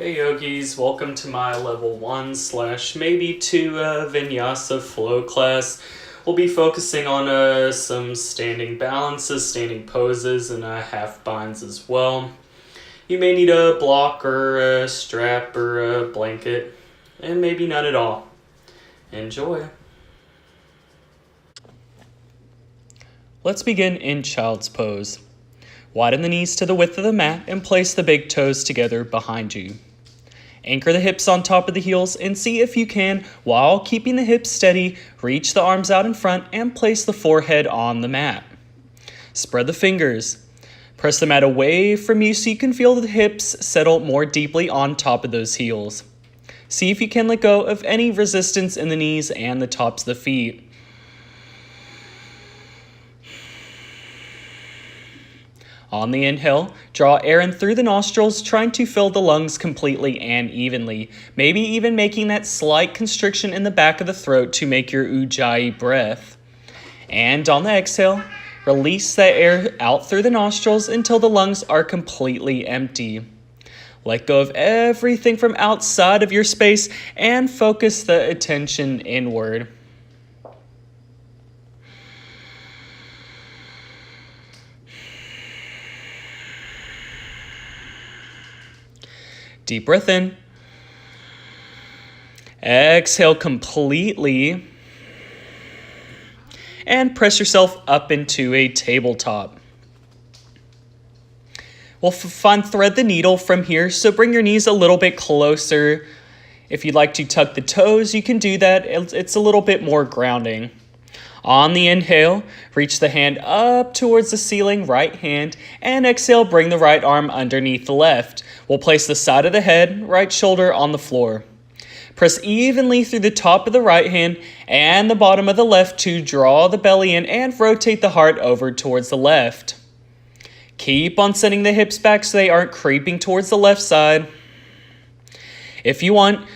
Hey yogis, welcome to my level 1 / maybe 2 Vinyasa flow class. We'll be focusing on some standing balances, standing poses, and half binds as well. You may need a block or a strap or a blanket, and maybe none at all. Enjoy! Let's begin in child's pose. Widen the knees to the width of the mat and place the big toes together behind you. Anchor the hips on top of the heels and see if you can, while keeping the hips steady, reach the arms out in front and place the forehead on the mat. Spread the fingers. Press the mat away from you so you can feel the hips settle more deeply on top of those heels. See if you can let go of any resistance in the knees and the tops of the feet. On the inhale, draw air in through the nostrils, trying to fill the lungs completely and evenly, maybe even making that slight constriction in the back of the throat to make your Ujjayi breath. And on the exhale, release that air out through the nostrils until the lungs are completely empty. Let go of everything from outside of your space and focus the attention inward. Deep breath in. Exhale completely. And press yourself up into a tabletop. We'll thread the needle from here, so bring your knees a little bit closer. If you'd like to tuck the toes, you can do that. It's a little bit more grounding. On the inhale, reach the hand up towards the ceiling, right hand, and exhale, bring the right arm underneath the left. We'll place the side of the head, right shoulder on the floor. Press evenly through the top of the right hand and the bottom of the left to draw the belly in and rotate the heart over towards the left. Keep on sending the hips back so they aren't creeping towards the left side. If you want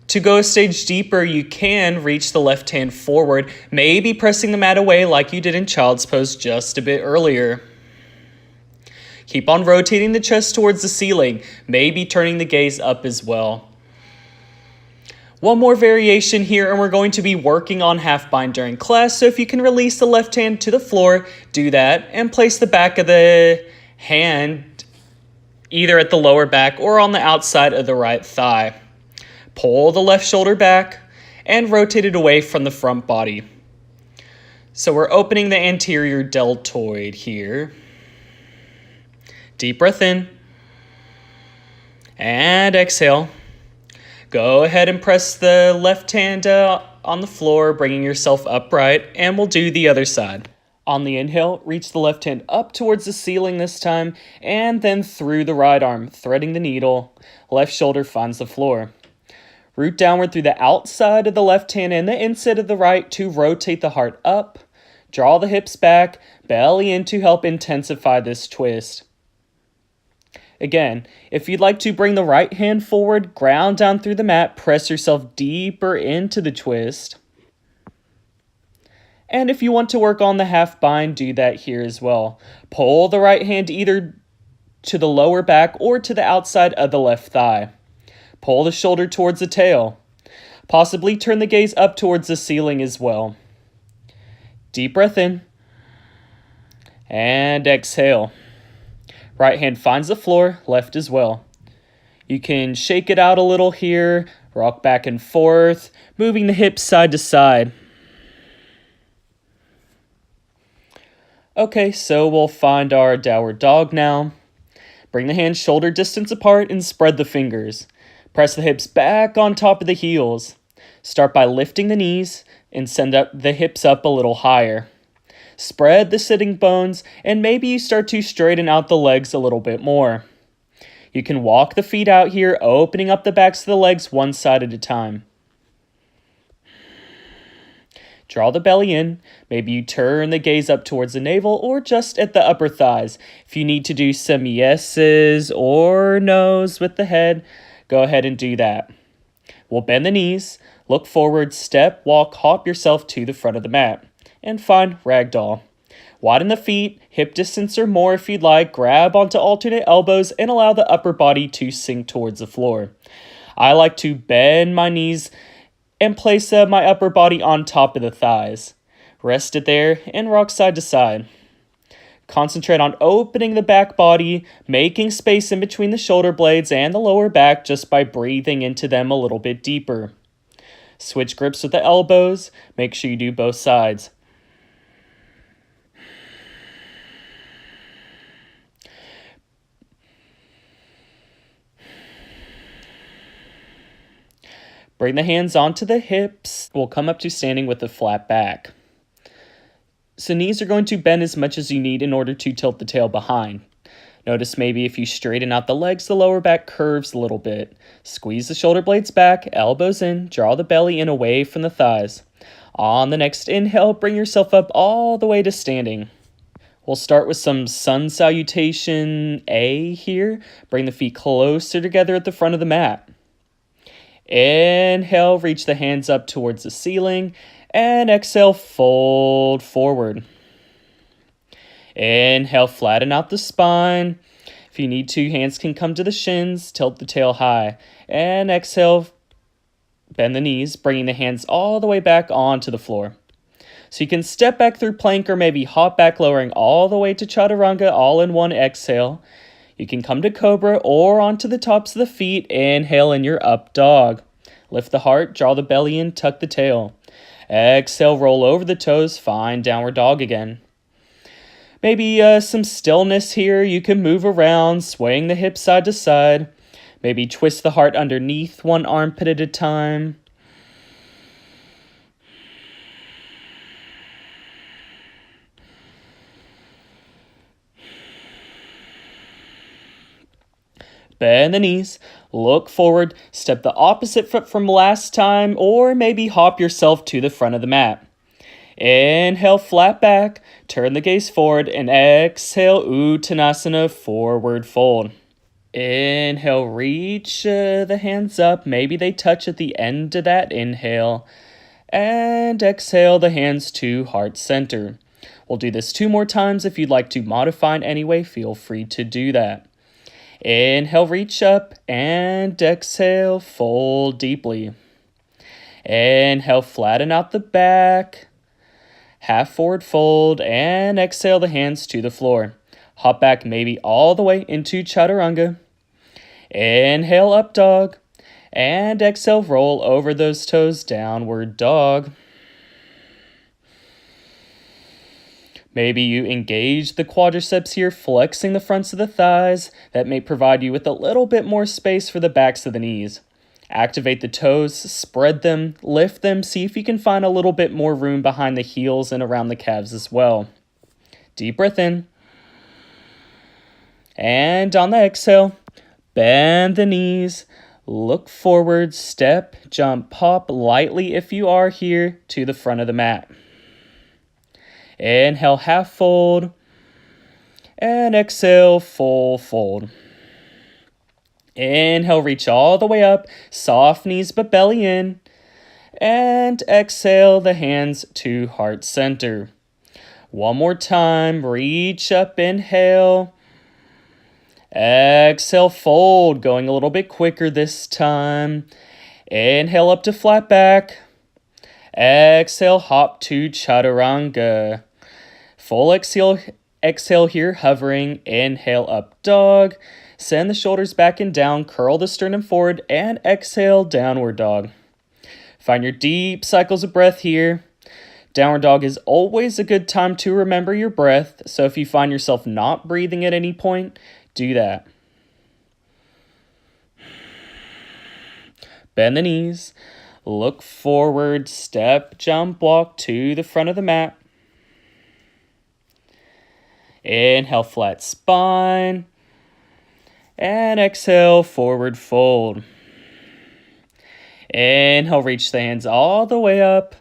to go a stage deeper, you can reach the left hand forward, maybe pressing the mat away like you did in child's pose just a bit earlier. Keep on rotating the chest towards the ceiling, maybe turning the gaze up as well. One more variation here, and we're going to be working on half bind during class, so if you can release the left hand to the floor, do that, and place the back of the hand either at the lower back or on the outside of the right thigh. Pull the left shoulder back and rotate it away from the front body. So we're opening the anterior deltoid here. Deep breath in. And exhale. Go ahead and press the left hand on the floor, bringing yourself upright, and we'll do the other side. On the inhale, reach the left hand up towards the ceiling this time, and then through the right arm, threading the needle. Left shoulder finds the floor. Root downward through the outside of the left hand and the inside of the right to rotate the heart up. Draw the hips back, belly in to help intensify this twist. Again, if you'd like to bring the right hand forward, ground down through the mat, press yourself deeper into the twist. And if you want to work on the half bind, do that here as well. Pull the right hand either to the lower back or to the outside of the left thigh. Pull the shoulder towards the tail. Possibly turn the gaze up towards the ceiling as well. Deep breath in. And exhale. Right hand finds the floor, left as well. You can shake it out a little here, rock back and forth, moving the hips side to side. Okay, so we'll find our downward dog now. Bring the hands shoulder distance apart and spread the fingers. Press the hips back on top of the heels. Start by lifting the knees and send up the hips up a little higher. Spread the sitting bones and maybe you start to straighten out the legs a little bit more. You can walk the feet out here, opening up the backs of the legs one side at a time. Draw the belly in. Maybe you turn the gaze up towards the navel or just at the upper thighs. If you need to do some yeses or nos with the head, go ahead and do that. We'll bend the knees, look forward, step, walk, hop yourself to the front of the mat, and find Ragdoll. Widen the feet, hip distance or more if you'd like. Grab onto alternate elbows and allow the upper body to sink towards the floor. I like to bend my knees and place my upper body on top of the thighs. Rest it there and rock side to side. Concentrate on opening the back body, making space in between the shoulder blades and the lower back just by breathing into them a little bit deeper. Switch grips with the elbows. Make sure you do both sides. Bring the hands onto the hips. We'll come up to standing with a flat back. So knees are going to bend as much as you need in order to tilt the tail behind. Notice maybe if you straighten out the legs, the lower back curves a little bit. Squeeze the shoulder blades back, elbows in, draw the belly in away from the thighs. On the next inhale, bring yourself up all the way to standing. We'll start with some sun salutation A here. Bring the feet closer together at the front of the mat. Inhale, reach the hands up towards the ceiling, and exhale, fold forward. Inhale, flatten out the spine. If you need to, hands can come to the shins, tilt the tail high. And exhale, bend the knees, bringing the hands all the way back onto the floor. So you can step back through plank or maybe hop back, lowering all the way to chaturanga, all in one exhale. You can come to cobra or onto the tops of the feet. Inhale in your up dog. Lift the heart, draw the belly in, tuck the tail. Exhale, roll over the toes, find downward dog again. Maybe some stillness here. You can move around, swaying the hips side to side. Maybe twist the heart underneath, one armpit at a time. Bend the knees, look forward, step the opposite foot from last time, or maybe hop yourself to the front of the mat. Inhale, flat back, turn the gaze forward, and exhale, Uttanasana, forward fold. Inhale, reach the hands up, maybe they touch at the end of that inhale. And exhale, the hands to heart center. We'll do this 2 more times. If you'd like to modify in any way, feel free to do that. Inhale, reach up, and exhale, fold deeply. Inhale, flatten out the back, half forward fold, and exhale the hands to the floor. Hop back maybe all the way into chaturanga. Inhale, up dog, and exhale, roll over those toes, downward dog. Maybe you engage the quadriceps here, flexing the fronts of the thighs. That may provide you with a little bit more space for the backs of the knees. Activate the toes, spread them, lift them. See if you can find a little bit more room behind the heels and around the calves as well. Deep breath in. And on the exhale, bend the knees. Look forward, step, jump, pop lightly if you are here to the front of the mat. Inhale, half fold, and exhale, full fold. Inhale, reach all the way up, soft knees but belly in, and exhale, the hands to heart center. One more time, reach up, inhale, exhale, fold, going a little bit quicker this time. Inhale up to flat back, exhale, hop to chaturanga. Full exhale here, hovering. Inhale, up dog. Send the shoulders back and down, curl the sternum forward, and exhale, downward dog. Find your deep cycles of breath here. Downward dog is always a good time to remember your breath, so if you find yourself not breathing at any point, do that. Bend the knees, look forward, step, jump, walk to the front of the mat. Inhale, flat spine. And exhale, forward fold. Inhale, reach the hands all the way up.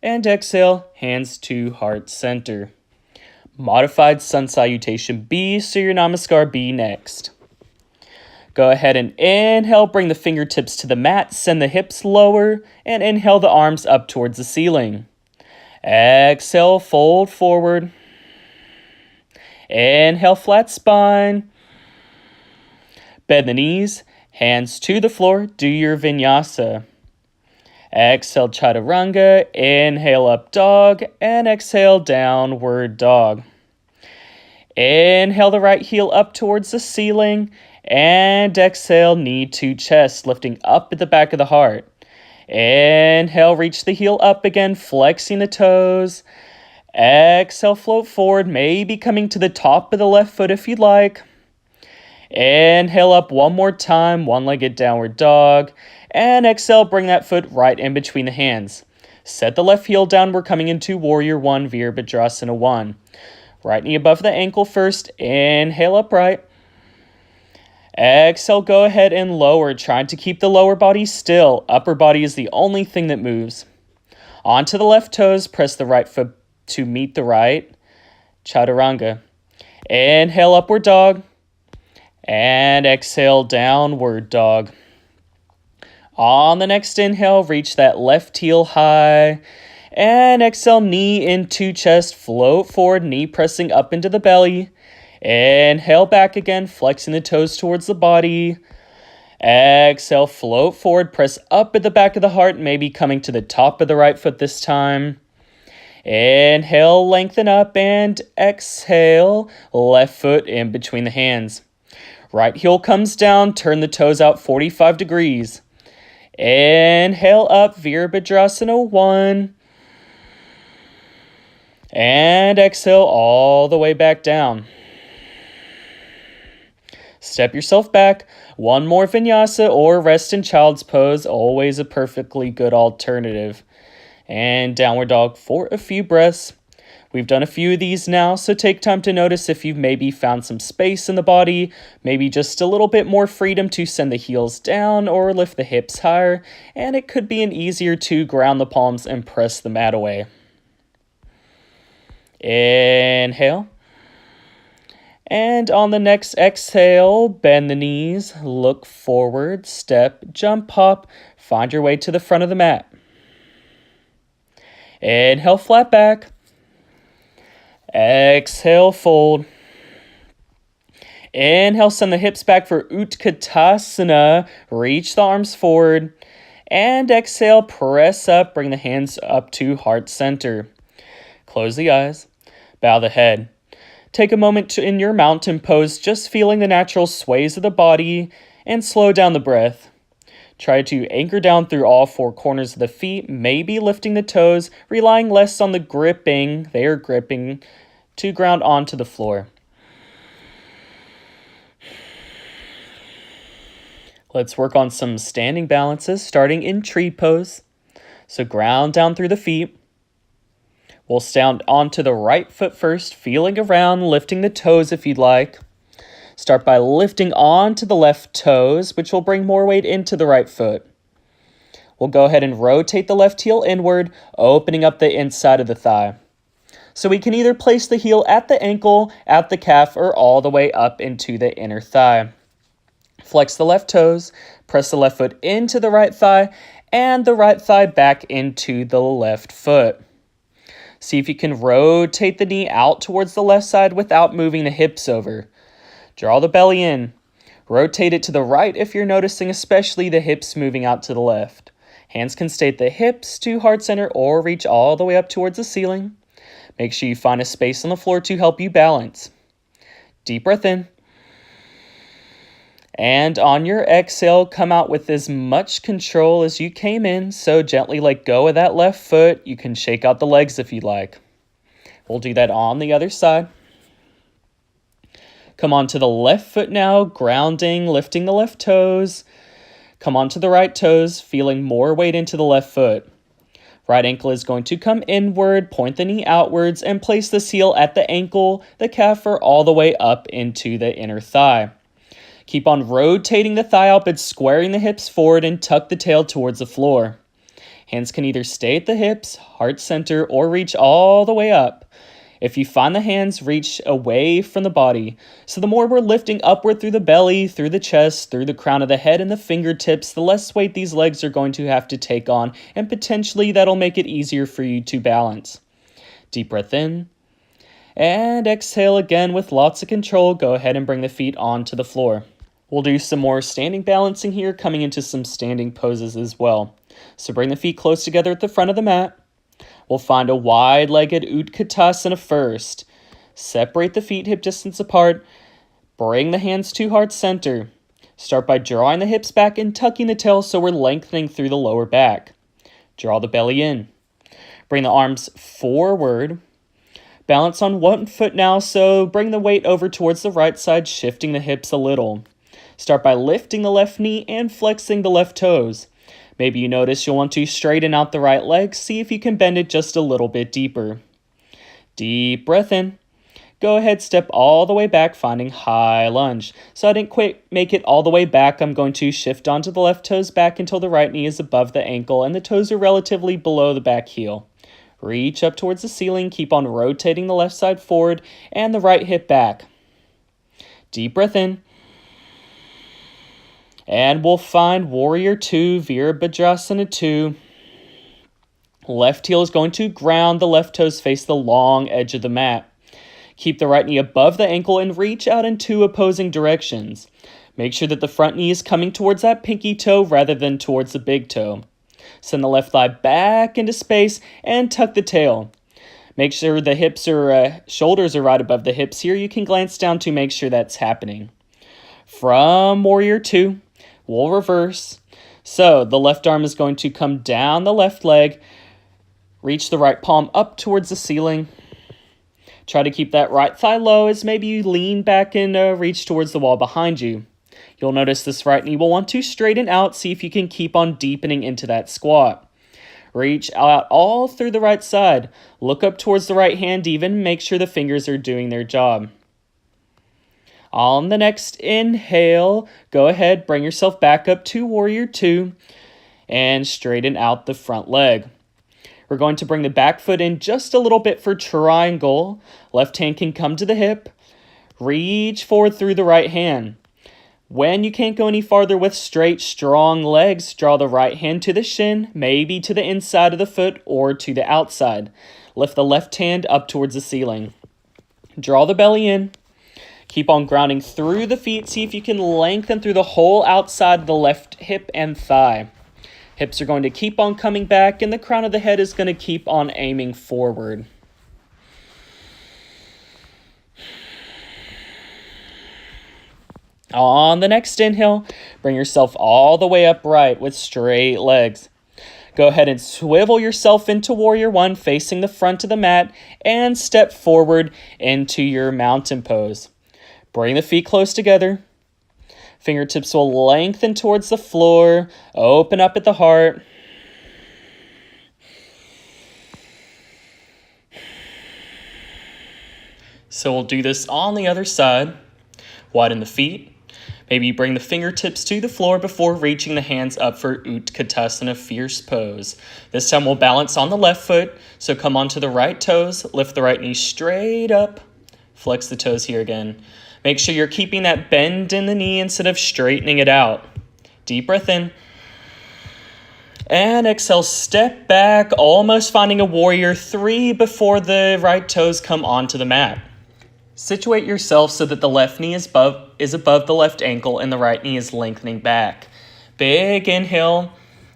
And exhale, hands to heart center. Modified Sun Salutation B, Surya Namaskar B next. Go ahead and inhale, bring the fingertips to the mat, send the hips lower, and inhale the arms up towards the ceiling. Exhale, fold forward. Inhale, flat spine. Bend the knees, hands to the floor, do your vinyasa. Exhale, chaturanga, inhale, up dog, and exhale, downward dog. Inhale the right heel up towards the ceiling, and exhale, knee to chest, lifting up at the back of the heart. Inhale, reach the heel up again, flexing the toes. Exhale, float forward, maybe coming to the top of the left foot if you'd like. Inhale up one more time, one-legged downward dog. And exhale, bring that foot right in between the hands. Set the left heel down, we're coming into Warrior 1, Virabhadrasana 1. Right knee above the ankle first, inhale upright. Exhale, go ahead and lower, trying to keep the lower body still. Upper body is the only thing that moves. Onto the left toes, press the right foot to meet the right. Chaturanga. Inhale, upward dog. And exhale, downward dog. On the next inhale, reach that left heel high. And exhale, knee into chest, float forward, knee pressing up into the belly. Inhale back again, flexing the toes towards the body. Exhale, float forward, press up at the back of the heart, maybe coming to the top of the right foot this time. Inhale, lengthen up, and exhale, left foot in between the hands. Right heel comes down, turn the toes out 45 degrees. Inhale up, Virabhadrasana 1. And exhale all the way back down. Step yourself back. One more vinyasa or rest in child's pose, always a perfectly good alternative. And downward dog for a few breaths. We've done a few of these now, so take time to notice if you've maybe found some space in the body, maybe just a little bit more freedom to send the heels down or lift the hips higher, and it could be an easier to ground the palms and press the mat away. Inhale. And on the next exhale, bend the knees, look forward, step, jump, hop, find your way to the front of the mat. Inhale, flat back. Exhale, fold. Inhale, send the hips back for Utkatasana. Reach the arms forward. And exhale, press up, bring the hands up to heart center. Close the eyes, bow the head. Take a moment in your mountain pose, just feeling the natural sways of the body, and slow down the breath. Try to anchor down through all four corners of the feet, maybe lifting the toes, relying less on the gripping, to ground onto the floor. Let's work on some standing balances, starting in tree pose. So ground down through the feet. We'll stand onto the right foot first, feeling around, lifting the toes if you'd like. Start by lifting onto the left toes, which will bring more weight into the right foot. We'll go ahead and rotate the left heel inward, opening up the inside of the thigh. So we can either place the heel at the ankle, at the calf, or all the way up into the inner thigh. Flex the left toes, press the left foot into the right thigh, and the right thigh back into the left foot. See if you can rotate the knee out towards the left side without moving the hips over. Draw the belly in. Rotate it to the right if you're noticing especially the hips moving out to the left. Hands can stay at the hips to heart center or reach all the way up towards the ceiling. Make sure you find a space on the floor to help you balance. Deep breath in. And on your exhale, come out with as much control as you came in. So gently let go of that left foot. You can shake out the legs if you like. We'll do that on the other side. Come onto the left foot now, grounding, lifting the left toes. Come onto the right toes, feeling more weight into the left foot. Right ankle is going to come inward, point the knee outwards, and place the heel at the ankle, the calf, or all the way up into the inner thigh. Keep on rotating the thigh up and squaring the hips forward and tuck the tail towards the floor. Hands can either stay at the hips, heart center, or reach all the way up. If you find the hands, reach away from the body. So the more we're lifting upward through the belly, through the chest, through the crown of the head and the fingertips, the less weight these legs are going to have to take on, and potentially that'll make it easier for you to balance. Deep breath in. And exhale again with lots of control. Go ahead and bring the feet onto the floor. We'll do some more standing balancing here, coming into some standing poses as well. So bring the feet close together at the front of the mat. We'll find a wide-legged Utkatasana first. Separate the feet hip distance apart. Bring the hands to heart center. Start by drawing the hips back and tucking the tail so we're lengthening through the lower back. Draw the belly in. Bring the arms forward. Balance on one foot now, so bring the weight over towards the right side, shifting the hips a little. Start by lifting the left knee and flexing the left toes. Maybe you notice you'll want to straighten out the right leg. See if you can bend it just a little bit deeper. Deep breath in. Go ahead, step all the way back, finding high lunge. So I didn't quite make it all the way back. I'm going to shift onto the left toes back until the right knee is above the ankle and the toes are relatively below the back heel. Reach up towards the ceiling. Keep on rotating the left side forward and the right hip back. Deep breath in. And we'll find Warrior 2, Virabhadrasana 2. Left heel is going to ground. The left toes face the long edge of the mat. Keep the right knee above the ankle and reach out in two opposing directions. Make sure that the front knee is coming towards that pinky toe rather than towards the big toe. Send the left thigh back into space and tuck the tail. Make sure the shoulders are right above the hips here. You can glance down to make sure that's happening. From Warrior 2, we'll reverse. So the left arm is going to come down the left leg. Reach the right palm up towards the ceiling. Try to keep that right thigh low as maybe you lean back and reach towards the wall behind you. You'll notice this right knee will want to straighten out. See if you can keep on deepening into that squat. Reach out all through the right side. Look up towards the right hand even. Make sure the fingers are doing their job. On the next inhale, go ahead, bring yourself back up to Warrior 2 and straighten out the front leg. We're going to bring the back foot in just a little bit for triangle. Left hand can come to the hip. Reach forward through the right hand. When you can't go any farther with straight, strong legs, draw the right hand to the shin, maybe to the inside of the foot or to the outside. Lift the left hand up towards the ceiling. Draw the belly in. Keep on grounding through the feet. See if you can lengthen through the whole outside of the left hip and thigh. Hips are going to keep on coming back and the crown of the head is going to keep on aiming forward. On the next inhale, bring yourself all the way upright with straight legs. Go ahead and swivel yourself into Warrior 1, facing the front of the mat, and step forward into your mountain pose. Bring the feet close together. Fingertips will lengthen towards the floor. Open up at the heart. So we'll do this on the other side. Widen the feet. Maybe you bring the fingertips to the floor before reaching the hands up for Utkatasana, fierce pose. This time we'll balance on the left foot. So come onto the right toes. Lift the right knee straight up. Flex the toes here again. Make sure you're keeping that bend in the knee instead of straightening it out. Deep breath in. And exhale, step back, almost finding a Warrior 3 before the right toes come onto the mat. Situate yourself so that the left knee is above the left ankle and the right knee is lengthening back. Big inhale,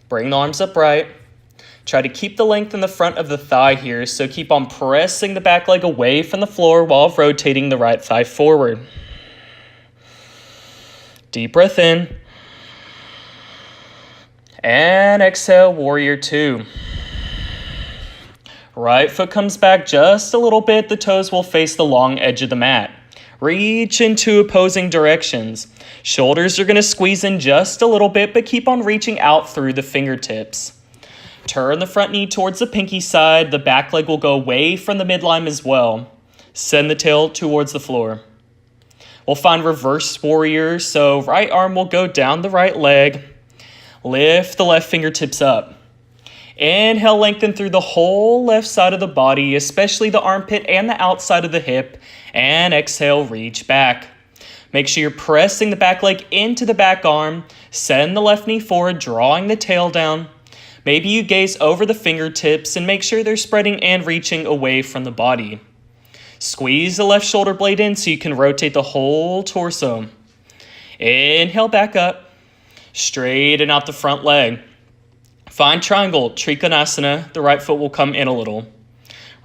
bring the arms upright. Try to keep the length in the front of the thigh here, so keep on pressing the back leg away from the floor while rotating the right thigh forward. Deep breath in. And exhale, Warrior 2. Right foot comes back just a little bit. The toes will face the long edge of the mat. Reach in two opposing directions. Shoulders are going to squeeze in just a little bit, but keep on reaching out through the fingertips. Turn the front knee towards the pinky side. The back leg will go away from the midline as well. Send the tail towards the floor. We'll find reverse warrior. So right arm will go down the right leg. Lift the left fingertips up. Inhale, lengthen through the whole left side of the body, especially the armpit and the outside of the hip. And exhale, reach back. Make sure you're pressing the back leg into the back arm. Send the left knee forward, drawing the tail down. Maybe you gaze over the fingertips and make sure they're spreading and reaching away from the body. Squeeze the left shoulder blade in so you can rotate the whole torso. Inhale back up. Straighten out the front leg. Find triangle, Trikonasana. The right foot will come in a little.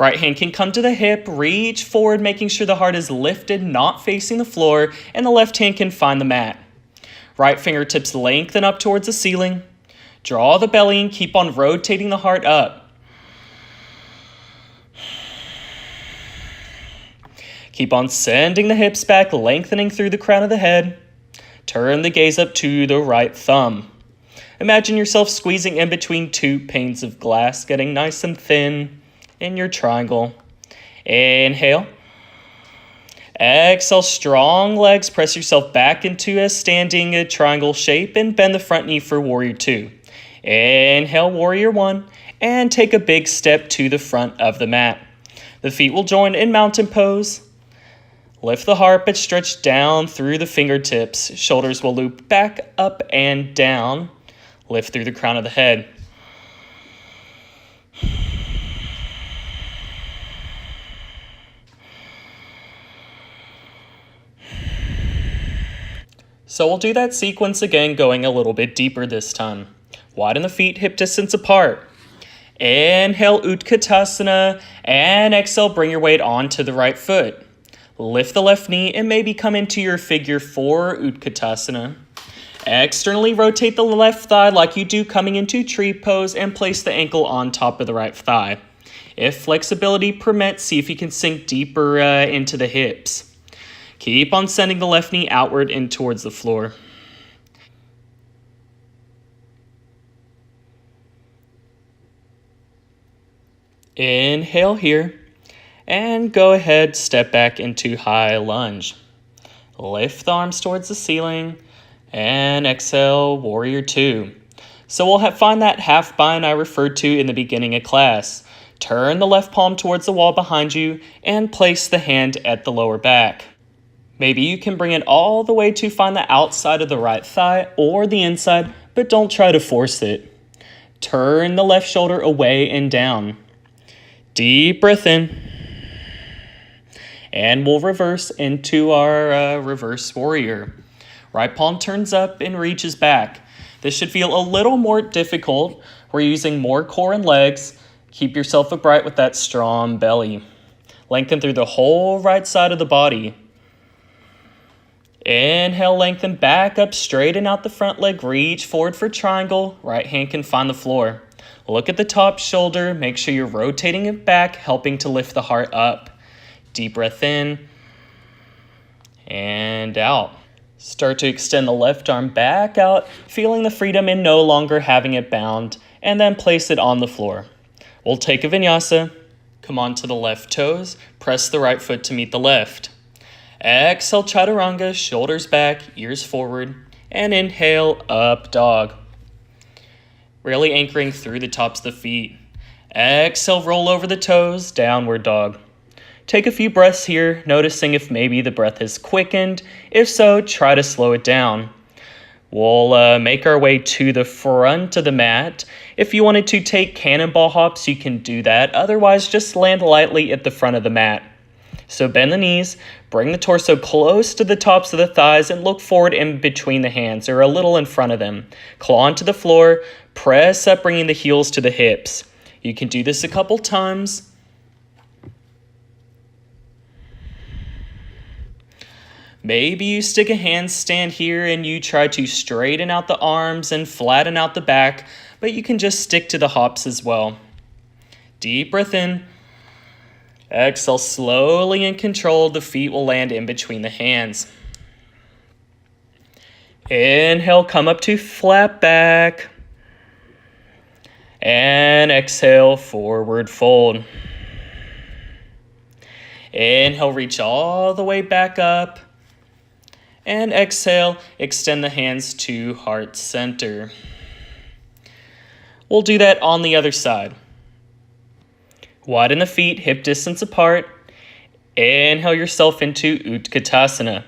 Right hand can come to the hip. Reach forward, making sure the heart is lifted, not facing the floor. And the left hand can find the mat. Right fingertips lengthen up towards the ceiling. Draw the belly and keep on rotating the heart up. Keep on sending the hips back, lengthening through the crown of the head. Turn the gaze up to the right thumb. Imagine yourself squeezing in between two panes of glass, getting nice and thin in your triangle. Inhale. Exhale, strong legs. Press yourself back into a standing triangle shape and bend the front knee for Warrior 2. Inhale, Warrior 1, and take a big step to the front of the mat. The feet will join in mountain pose. Lift the heart, but stretch down through the fingertips. Shoulders will loop back, up, and down. Lift through the crown of the head. So we'll do that sequence again, going a little bit deeper this time. Widen the feet, hip distance apart. Inhale, Utkatasana, and exhale, bring your weight onto the right foot. Lift the left knee and maybe come into your figure 4 Utkatasana. Externally rotate the left thigh like you do coming into tree pose and place the ankle on top of the right thigh. If flexibility permits, see if you can sink deeper into the hips. Keep on sending the left knee outward and towards the floor. Inhale here, and go ahead, step back into high lunge. Lift the arms towards the ceiling, and exhale, Warrior 2. So we'll find that half bind I referred to in the beginning of class. Turn the left palm towards the wall behind you, and place the hand at the lower back. Maybe you can bring it all the way to find the outside of the right thigh or the inside, but don't try to force it. Turn the left shoulder away and down. Deep breath in. And we'll reverse into our reverse warrior. Right palm turns up and reaches back. This should feel a little more difficult. We're using more core and legs. Keep yourself upright with that strong belly. Lengthen through the whole right side of the body. Inhale, lengthen back up, straighten out the front leg, reach forward for triangle. Right hand can find the floor. Look at the top shoulder, make sure you're rotating it back, helping to lift the heart up. Deep breath in and out. Start to extend the left arm back out, feeling the freedom in no longer having it bound, and then place it on the floor. We'll take a Vinyasa. Come on to the left toes, press the right foot to meet the left. Exhale, Chaturanga, shoulders back, ears forward, and inhale, up dog. Really anchoring through the tops of the feet. Exhale, roll over the toes, downward dog. Take a few breaths here, noticing if maybe the breath is quickened. If so, try to slow it down. We'll make our way to the front of the mat. If you wanted to take cannonball hops, you can do that. Otherwise, just land lightly at the front of the mat. So bend the knees, bring the torso close to the tops of the thighs, and look forward in between the hands, or a little in front of them. Claw onto the floor, press up, bringing the heels to the hips. You can do this a couple times. Maybe you stick a handstand here and you try to straighten out the arms and flatten out the back, but you can just stick to the hops as well. Deep breath in. Exhale slowly and controlled. The feet will land in between the hands. Inhale, come up to flat back. And exhale, forward fold. Inhale, reach all the way back up. And exhale, extend the hands to heart center. We'll do that on the other side. Widen the feet, hip distance apart. Inhale yourself into Utkatasana.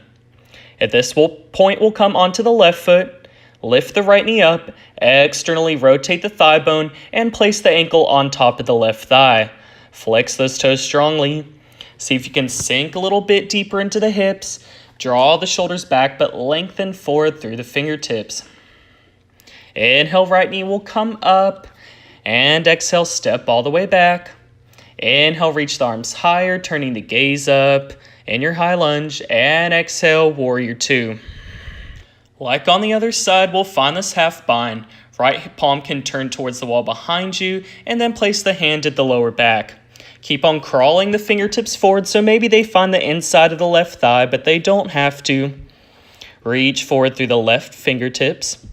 At this point, we'll come onto the left foot. Lift the right knee up, externally rotate the thigh bone, and place the ankle on top of the left thigh. Flex those toes strongly. See if you can sink a little bit deeper into the hips. Draw the shoulders back, but lengthen forward through the fingertips. Inhale, right knee will come up, and exhale, step all the way back. Inhale, reach the arms higher, turning the gaze up in your high lunge, and exhale, warrior two. Like on the other side, we'll find this half bind. Right palm can turn towards the wall behind you, and then place the hand at the lower back. Keep on crawling the fingertips forward, so maybe they find the inside of the left thigh, but they don't have to. Reach forward through the left fingertips.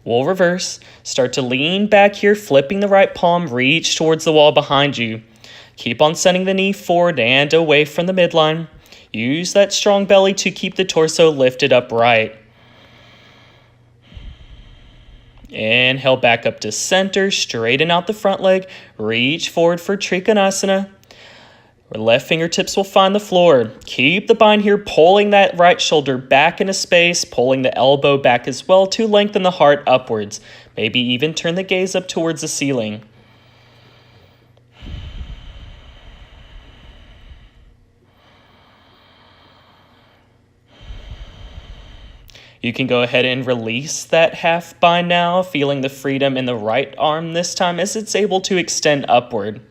We'll reverse. Start to lean back here, flipping the right palm, reach towards the wall behind you. Keep on sending the knee forward and away from the midline. Use that strong belly to keep the torso lifted upright. Inhale back up to center, straighten out the front leg, reach forward for Trikonasana. Left fingertips will find the floor. Keep the bind here, pulling that right shoulder back into space, pulling the elbow back as well to lengthen the heart upwards. Maybe even turn the gaze up towards the ceiling. You can go ahead and release that half bind now, feeling the freedom in the right arm this time as it's able to extend upward.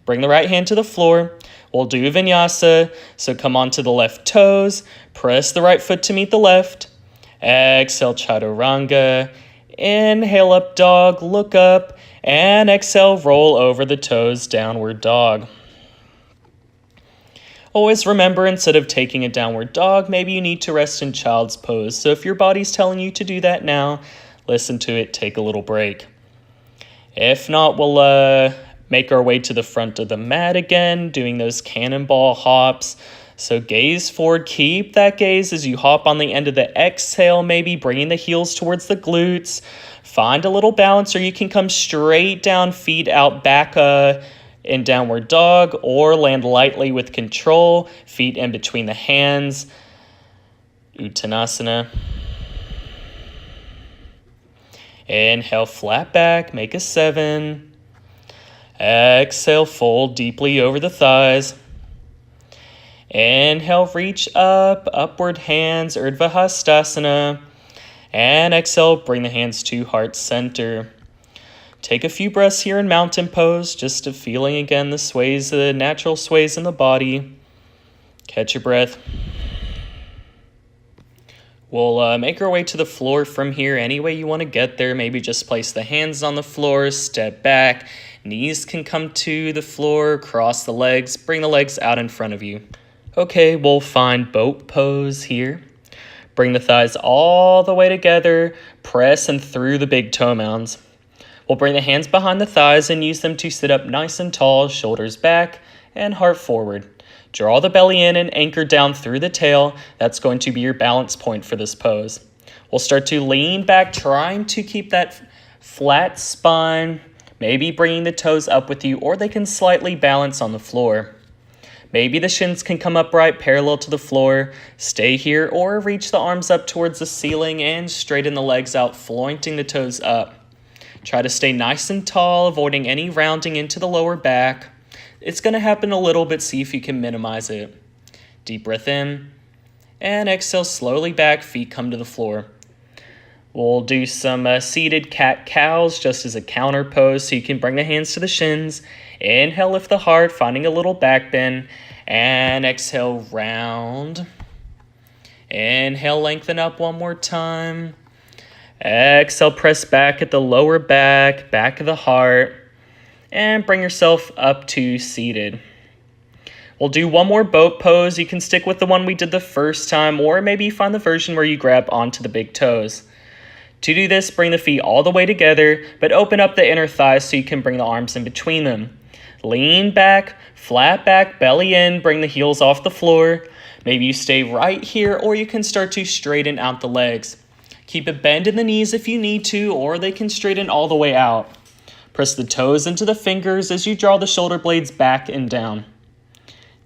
Bring the right hand to the floor. We'll do Vinyasa, so come onto the left toes, press the right foot to meet the left. Exhale, Chaturanga. Inhale, up dog, look up, and exhale, roll over the toes, downward dog. Always remember, instead of taking a downward dog, maybe you need to rest in child's pose. So if your body's telling you to do that now, listen to it, take a little break. If not, we'll make our way to the front of the mat again, doing those cannonball hops. So gaze forward, keep that gaze as you hop on the end of the exhale, maybe bringing the heels towards the glutes. Find a little balance, or you can come straight down, feet out, back in downward dog, or land lightly with control, feet in between the hands. Uttanasana. Inhale, flat back, make a 7. Exhale, fold deeply over the thighs. Inhale, reach up, upward hands, Urdhva Hastasana. And exhale, bring the hands to heart center. Take a few breaths here in mountain pose, just to feeling again the sways, the natural sways in the body. Catch your breath. We'll make our way to the floor from here any way you want to get there. Maybe just place the hands on the floor, step back. Knees can come to the floor, cross the legs, bring the legs out in front of you. Okay, we'll find boat pose here. Bring the thighs all the way together, press and through the big toe mounds. We'll bring the hands behind the thighs and use them to sit up nice and tall, shoulders back and heart forward. Draw the belly in and anchor down through the tail. That's going to be your balance point for this pose. We'll start to lean back, trying to keep that flat spine, maybe bringing the toes up with you, or they can slightly balance on the floor. Maybe the shins can come upright, parallel to the floor. Stay here or reach the arms up towards the ceiling and straighten the legs out, flointing the toes up. Try to stay nice and tall, avoiding any rounding into the lower back. It's going to happen a little bit, see if you can minimize it. Deep breath in, and exhale slowly back, feet come to the floor. We'll do some seated cat-cows just as a counter pose, so you can bring the hands to the shins. Inhale, lift the heart, finding a little back bend, and exhale, round. Inhale, lengthen up one more time. Exhale, press back at the lower back, back of the heart, and bring yourself up to seated. We'll do one more boat pose. You can stick with the one we did the first time, or maybe find the version where you grab onto the big toes. To do this, bring the feet all the way together, but open up the inner thighs so you can bring the arms in between them. Lean back, flat back, belly in, bring the heels off the floor. Maybe you stay right here, or you can start to straighten out the legs. Keep a bend in the knees if you need to, or they can straighten all the way out. Press the toes into the fingers as you draw the shoulder blades back and down.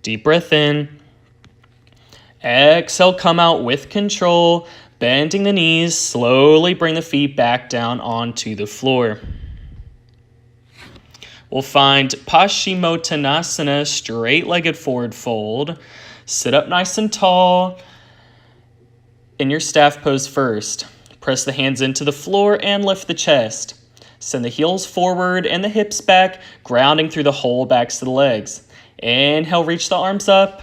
Deep breath in. Exhale, come out with control. Bending the knees, slowly bring the feet back down onto the floor. We'll find Paschimottanasana, straight-legged forward fold. Sit up nice and tall in your staff pose first. Press the hands into the floor and lift the chest. Send the heels forward and the hips back, grounding through the whole backs of the legs. Inhale, reach the arms up.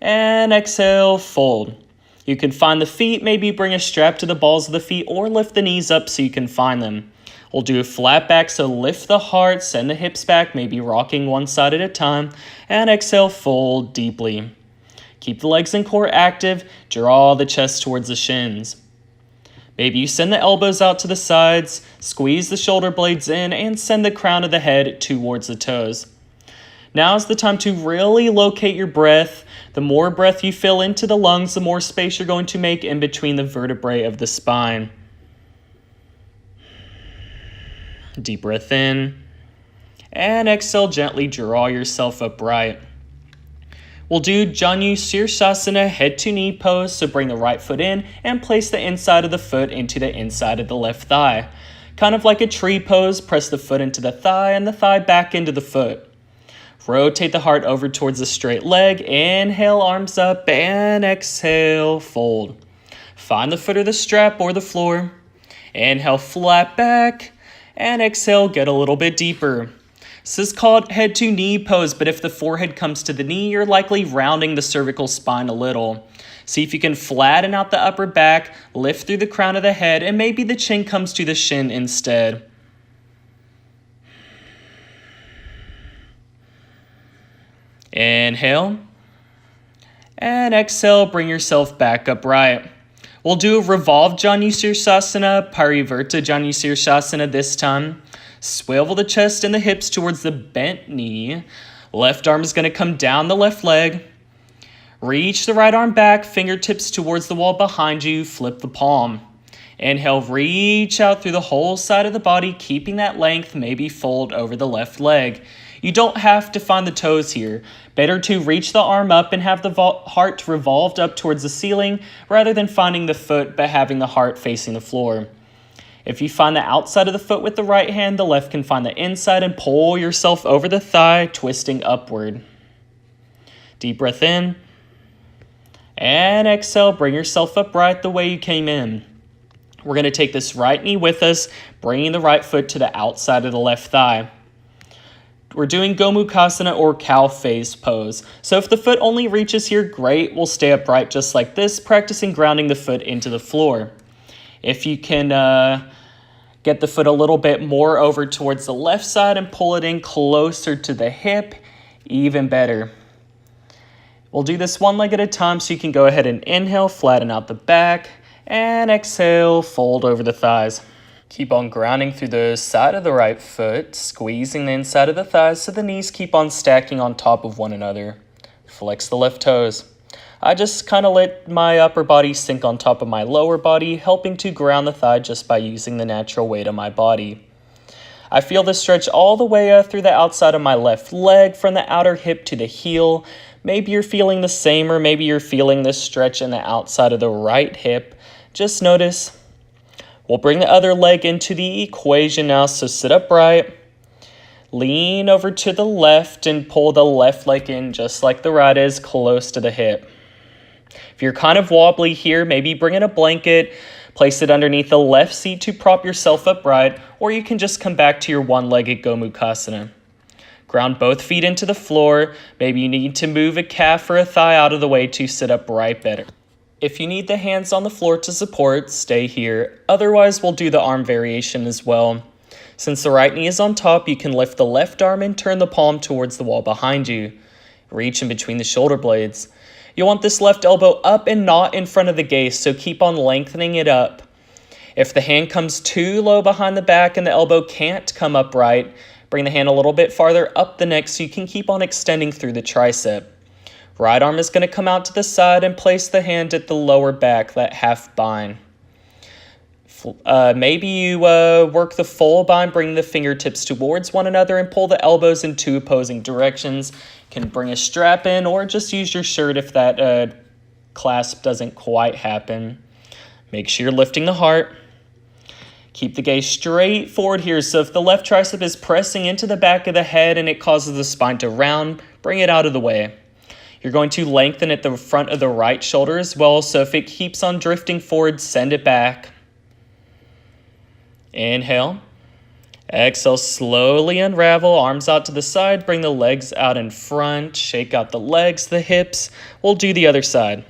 And exhale, fold. You can find the feet, maybe bring a strap to the balls of the feet or lift the knees up so you can find them. We'll do a flat back, so lift the heart, send the hips back, maybe rocking one side at a time, and exhale, fold deeply. Keep the legs and core active, draw the chest towards the shins. Maybe you send the elbows out to the sides, squeeze the shoulder blades in, and send the crown of the head towards the toes. Now is the time to really locate your breath. The more breath you fill into the lungs, the more space you're going to make in between the vertebrae of the spine. Deep breath in. And exhale, gently draw yourself upright. We'll do Untitled head to knee pose, so bring the right foot in and place the inside of the foot into the inside of the left thigh. Kind of like a tree pose, press the foot into the thigh and the thigh back into the foot. Rotate the heart over towards the straight leg. Inhale, arms up, and exhale, fold. Find the foot or the strap or the floor. Inhale, flat back, and exhale, get a little bit deeper. This is called head to knee pose, but if the forehead comes to the knee, you're likely rounding the cervical spine a little. See if you can flatten out the upper back, lift through the crown of the head, and maybe the chin comes to the shin instead. Inhale, and exhale, bring yourself back upright. We'll do a revolved Janusirshasana, Parivarta Janusirshasana this time. Swivel the chest and the hips towards the bent knee. Left arm is going to come down the left leg. Reach the right arm back, fingertips towards the wall behind you, flip the palm. Inhale, reach out through the whole side of the body, keeping that length, maybe fold over the left leg. You don't have to find the toes here. Better to reach the arm up and have the heart revolved up towards the ceiling rather than finding the foot but having the heart facing the floor. If you find the outside of the foot with the right hand, the left can find the inside and pull yourself over the thigh, twisting upward. Deep breath in. And exhale, bring yourself upright the way you came in. We're going to take this right knee with us, bringing the right foot to the outside of the left thigh. We're doing Gomukhasana or cow face pose. So if the foot only reaches here, great. We'll stay upright just like this, practicing grounding the foot into the floor. If you can get the foot a little bit more over towards the left side and pull it in closer to the hip, even better. We'll do this one leg at a time, so you can go ahead and inhale, flatten out the back, and exhale, fold over the thighs. Keep on grounding through the side of the right foot, squeezing the inside of the thighs so the knees keep on stacking on top of one another. Flex the left toes. I just kind of let my upper body sink on top of my lower body, helping to ground the thigh just by using the natural weight of my body. I feel this stretch all the way through the outside of my left leg, from the outer hip to the heel. Maybe you're feeling the same, or maybe you're feeling this stretch in the outside of the right hip. Just notice. We'll bring the other leg into the equation now, so sit upright. Lean over to the left and pull the left leg in just like the right is, close to the hip. If you're kind of wobbly here, maybe bring in a blanket, place it underneath the left seat to prop yourself upright, or you can just come back to your one-legged Gomukhasana. Ground both feet into the floor. Maybe you need to move a calf or a thigh out of the way to sit upright better. If you need the hands on the floor to support, stay here. Otherwise, we'll do the arm variation as well. Since the right knee is on top, you can lift the left arm and turn the palm towards the wall behind you. Reach in between the shoulder blades. You want this left elbow up and not in front of the gaze, so keep on lengthening it up. If the hand comes too low behind the back and the elbow can't come upright, bring the hand a little bit farther up the neck so you can keep on extending through the tricep. Right arm is going to come out to the side and place the hand at the lower back, that half bind. Maybe you work the full bind, bring the fingertips towards one another and pull the elbows in two opposing directions. You can bring a strap in or just use your shirt if that clasp doesn't quite happen. Make sure you're lifting the heart. Keep the gaze straight forward here. So if the left tricep is pressing into the back of the head and it causes the spine to round, bring it out of the way. You're going to lengthen at the front of the right shoulder as well. So if it keeps on drifting forward, send it back. Inhale. Exhale, slowly unravel, arms out to the side, bring the legs out in front, shake out the legs, the hips. We'll do the other side.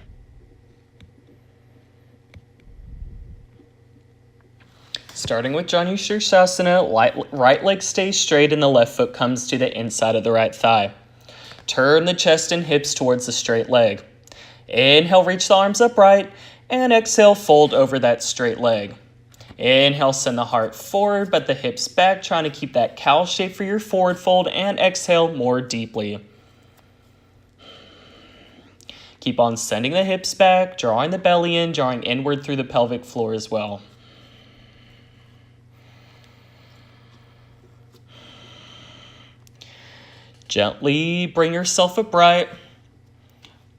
Starting with Janu Shirshasana, right leg stays straight and the left foot comes to the inside of the right thigh. Turn the chest and hips towards the straight leg. Inhale, reach the arms upright, and exhale, fold over that straight leg. Inhale, send the heart forward, but the hips back, trying to keep that cow shape for your forward fold, and exhale more deeply. Keep on sending the hips back, drawing the belly in, drawing inward through the pelvic floor as well. Gently bring yourself upright.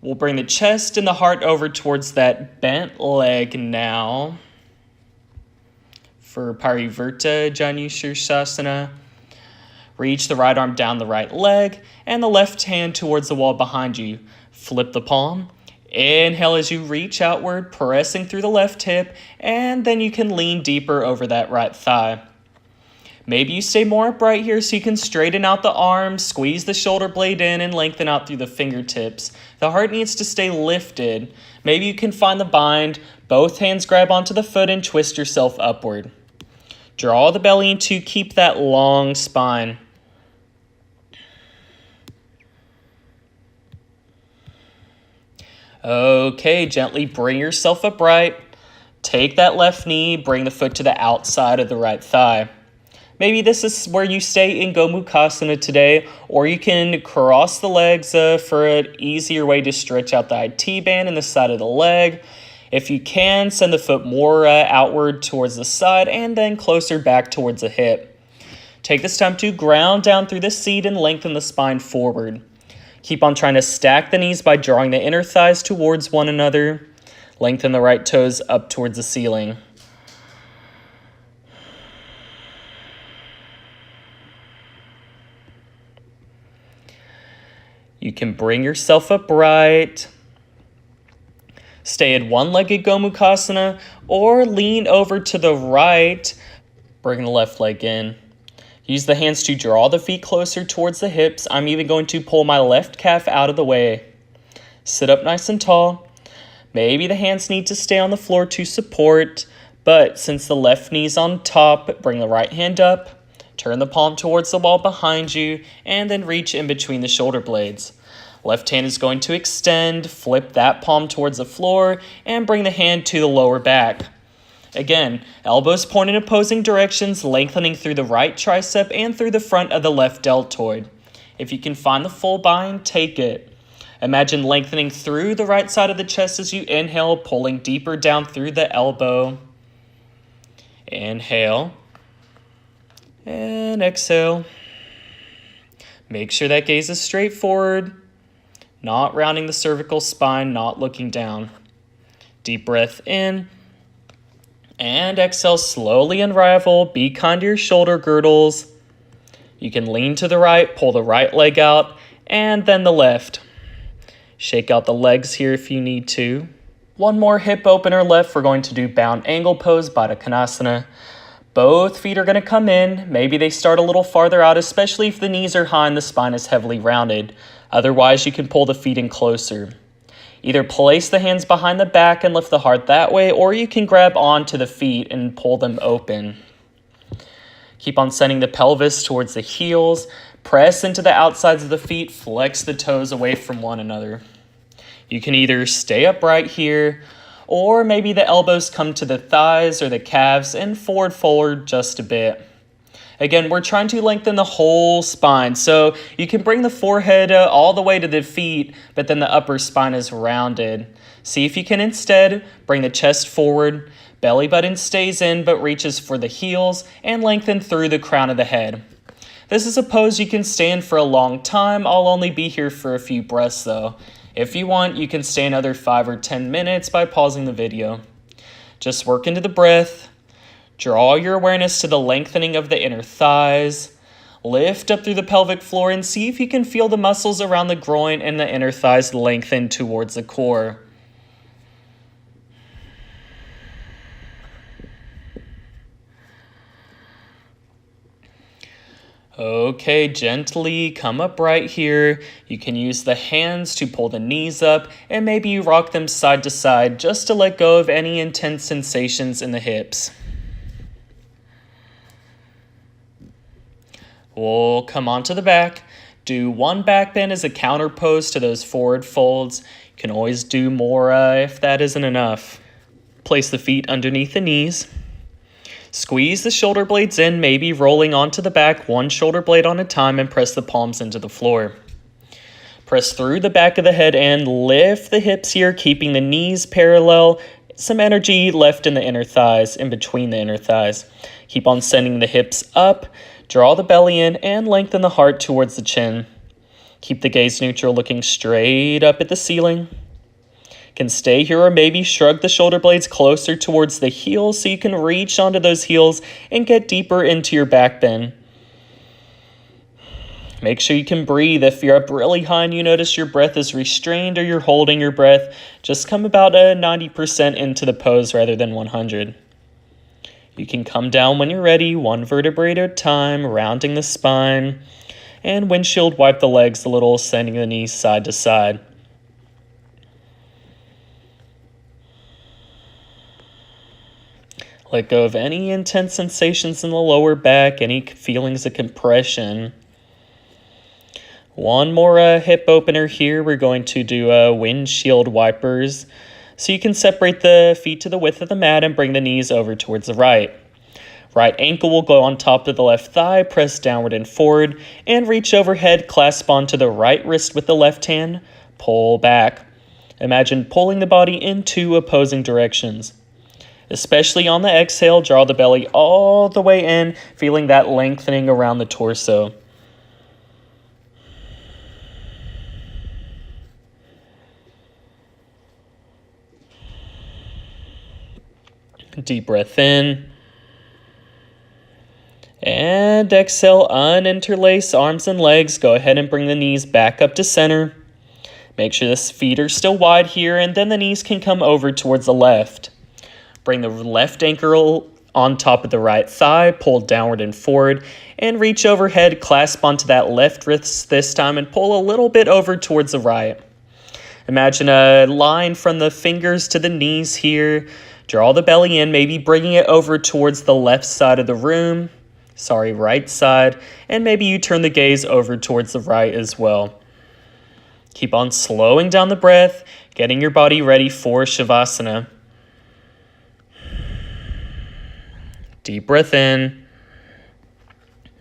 We'll bring the chest and the heart over towards that bent leg now. For Parivrtta Janu Shirshasana, reach the right arm down the right leg and the left hand towards the wall behind you. Flip the palm. Inhale as you reach outward, pressing through the left hip, and then you can lean deeper over that right thigh. Maybe you stay more upright here so you can straighten out the arms, squeeze the shoulder blade in, and lengthen out through the fingertips. The heart needs to stay lifted. Maybe you can find the bind. Both hands grab onto the foot and twist yourself upward. Draw the belly in to keep that long spine. Okay, gently bring yourself upright. Take that left knee, bring the foot to the outside of the right thigh. Maybe this is where you stay in Gomukhasana today, or you can cross the legs for an easier way to stretch out the IT band in the side of the leg. If you can, send the foot more outward towards the side and then closer back towards the hip. Take this time to ground down through the seat and lengthen the spine forward. Keep on trying to stack the knees by drawing the inner thighs towards one another. Lengthen the right toes up towards the ceiling. You can bring yourself upright. Stay in one-legged Gomukhasana or lean over to the right. Bring the left leg in. Use the hands to draw the feet closer towards the hips. I'm even going to pull my left calf out of the way. Sit up nice and tall. Maybe the hands need to stay on the floor to support, but since the left knee's on top, bring the right hand up. Turn the palm towards the wall behind you, and then reach in between the shoulder blades. Left hand is going to extend, flip that palm towards the floor, and bring the hand to the lower back. Again, elbows point in opposing directions, lengthening through the right tricep and through the front of the left deltoid. If you can find the full bind, take it. Imagine lengthening through the right side of the chest as you inhale, pulling deeper down through the elbow. Inhale. And exhale. Make sure that gaze is straight forward. Not rounding the cervical spine, not looking down. Deep breath in. And exhale, slowly unravel. Be kind to your shoulder girdles. You can lean to the right, pull the right leg out, and then the left. Shake out the legs here if you need to. One more hip opener left. We're going to do bound angle pose, Baddha Konasana. Both feet are going to come in. Maybe they start a little farther out, especially if the knees are high and the spine is heavily rounded. Otherwise, you can pull the feet in closer. Either place the hands behind the back and lift the heart that way, or you can grab onto the feet and pull them open. Keep on sending the pelvis towards the heels. Press into the outsides of the feet. Flex the toes away from one another. You can either stay upright here, or maybe the elbows come to the thighs or the calves and forward just a bit. Again, we're trying to lengthen the whole spine, so you can bring the forehead all the way to the feet, but then the upper spine is rounded. See if you can instead bring the chest forward, belly button stays in but reaches for the heels, and lengthen through the crown of the head. This is a pose you can stay in for a long time. I'll only be here for a few breaths though. If you want, you can stay another 5 or 10 minutes by pausing the video. Just work into the breath. Draw your awareness to the lengthening of the inner thighs. Lift up through the pelvic floor and see if you can feel the muscles around the groin and the inner thighs lengthen towards the core. Okay, gently come upright here. You can use the hands to pull the knees up and maybe you rock them side to side just to let go of any intense sensations in the hips. We'll come onto the back. Do one back bend as a counter pose to those forward folds. You can always do more if that isn't enough. Place the feet underneath the knees. Squeeze the shoulder blades in, maybe rolling onto the back one shoulder blade on a time, and press the palms into the floor. Press through the back of the head and lift the hips here, keeping the knees parallel. Some energy left in the inner thighs, in between the inner thighs. Keep on sending the hips up, draw the belly in, and lengthen the heart towards the chin. Keep the gaze neutral, looking straight up at the ceiling. Can stay here or maybe shrug the shoulder blades closer towards the heels so you can reach onto those heels and get deeper into your back bend. Make sure you can breathe. If you're up really high and you notice your breath is restrained or you're holding your breath, just come about 90% into the pose rather than 100. You can come down when you're ready, one vertebrae at a time, rounding the spine, and windshield wipe the legs a little, sending the knees side to side. Let go of any intense sensations in the lower back, any feelings of compression. One more hip opener here. We're going to do windshield wipers. So you can separate the feet to the width of the mat and bring the knees over towards the right. Right ankle will go on top of the left thigh, press downward and forward, and reach overhead, clasp onto the right wrist with the left hand, pull back. Imagine pulling the body in two opposing directions. Especially on the exhale, draw the belly all the way in, feeling that lengthening around the torso. Deep breath in. And exhale, uninterlace arms and legs. Go ahead and bring the knees back up to center. Make sure the feet are still wide here, and then the knees can come over towards the left. Bring the left ankle on top of the right thigh, pull downward and forward, and reach overhead, clasp onto that left wrist this time, and pull a little bit over towards the right. Imagine a line from the fingers to the knees here. Draw the belly in, maybe bringing it over towards the left side of the room. Right side. And maybe you turn the gaze over towards the right as well. Keep on slowing down the breath, getting your body ready for Shavasana. Deep breath in.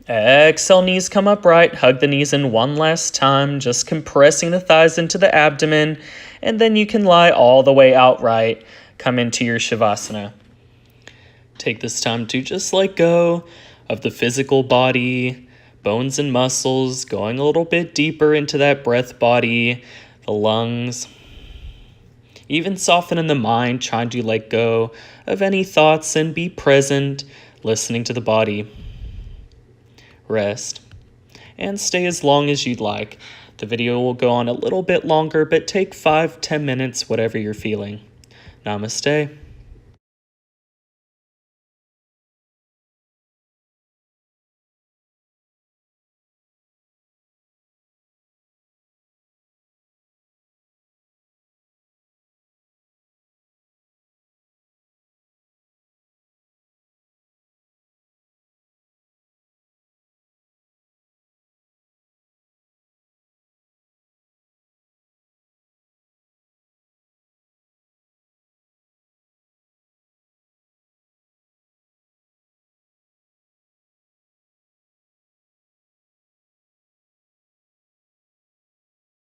Exhale, knees come upright. Hug the knees in one last time, just compressing the thighs into the abdomen. And then you can lie all the way outright. Come into your Shavasana. Take this time to just let go of the physical body, bones and muscles, going a little bit deeper into that breath body, the lungs. Even soften in the mind, trying to let go of any thoughts and be present, listening to the body. Rest. And stay as long as you'd like. The video will go on a little bit longer, but take 5-10 minutes, whatever you're feeling. Namaste.